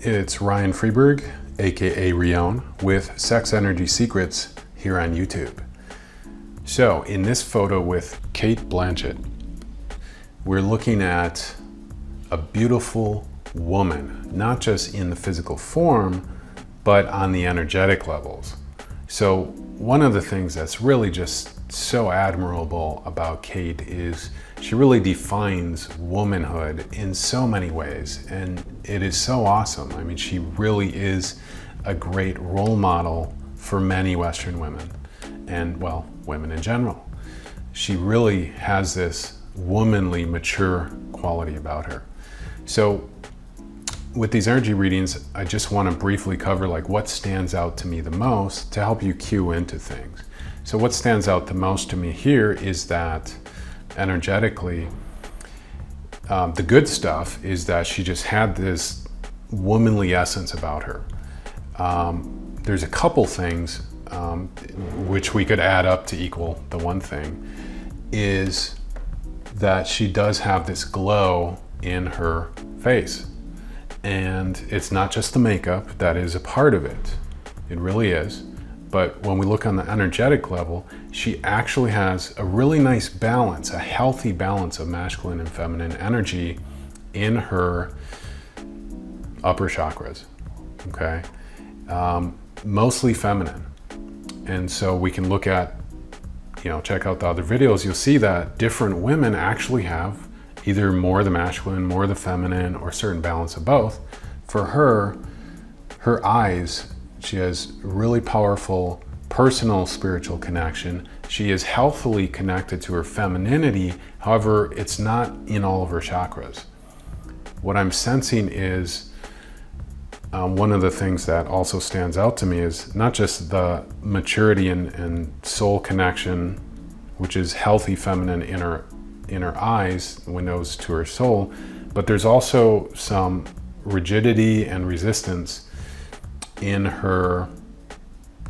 It's Ryan Freeberg, aka Rion, with Sex Energy Secrets here on YouTube. So in this photo with Cate Blanchett, we're looking at a beautiful woman, not just in the physical form, but on the energetic levels. So one of the things that's really just so admirable about Cate is she really defines womanhood in so many ways, and it is so awesome. I mean, she really is a great role model for many Western women, and well, women in general. She really has this womanly, mature quality about her. So with these energy readings, I just want to briefly cover like what stands out to me the most to help you cue into things. So what stands out the most to me here is that energetically, the good stuff is that she just had this womanly essence about her. There's a couple things which we could add up to equal the one thing, is that she does have this glow in her face. And it's not just the makeup that is a part of it. It really is. But when we look on the energetic level, she actually has a really nice balance, a healthy balance of masculine and feminine energy in her upper chakras, okay? Mostly feminine. And so we can look at, check out the other videos, you'll see that different women actually have either more the masculine, more the feminine, or certain balance of both. For her, her eyes, she has really powerful personal spiritual connection. She is healthily connected to her femininity. However, it's not in all of her chakras. What I'm sensing is one of the things that also stands out to me is not just the maturity and soul connection, which is healthy feminine in her eyes, windows to her soul, but there's also some rigidity and resistance in her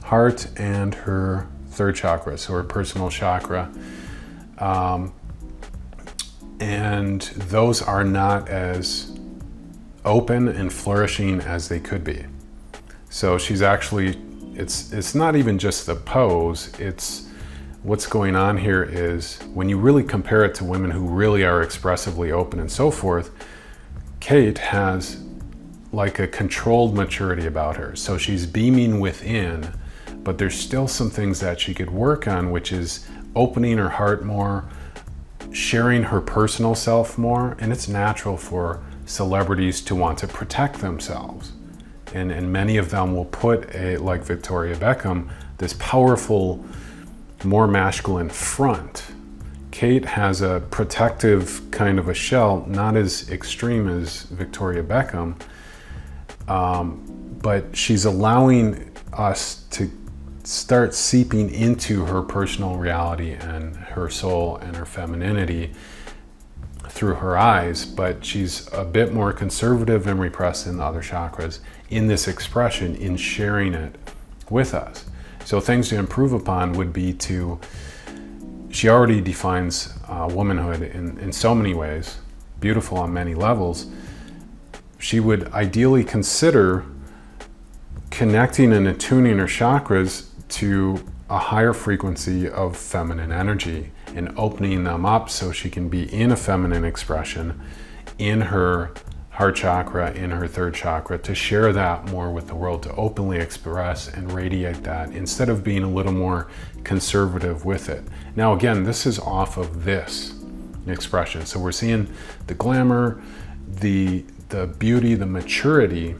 heart and her third chakra, so her personal chakra. And those are not as open and flourishing as they could be. So she's actually, it's not even just the pose, it's what's going on here is when you really compare it to women who really are expressively open and so forth, Cate has like a controlled maturity about her. So she's beaming within, but there's still some things that she could work on, which is opening her heart more, sharing her personal self more. And it's natural for celebrities to want to protect themselves. And many of them will put like Victoria Beckham, this powerful, more masculine front. Cate has a protective kind of a shell, not as extreme as Victoria Beckham, but she's allowing us to start seeping into her personal reality and her soul and her femininity through her eyes, but she's a bit more conservative and repressed in the other chakras in this expression, in sharing it with us. So things to improve upon would be she already defines womanhood in so many ways, beautiful on many levels. She would ideally consider connecting and attuning her chakras to a higher frequency of feminine energy and opening them up so she can be in a feminine expression in her heart chakra, in her third chakra, to share that more with the world, to openly express and radiate that instead of being a little more conservative with it. Now again, this is off of this expression. So we're seeing the glamour, the beauty, the maturity.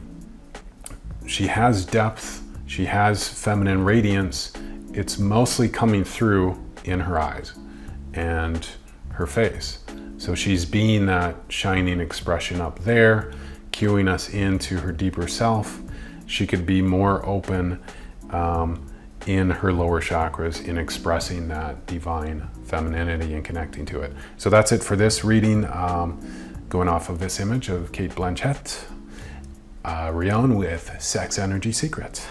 She has depth, she has feminine radiance. It's mostly coming through in her eyes and her face. So she's being that shining expression up there, cueing us into her deeper self. She could be more open in her lower chakras in expressing that divine femininity and connecting to it. So that's it for this reading. Going off of this image of Cate Blanchett, Rion with Sex Energy Secrets.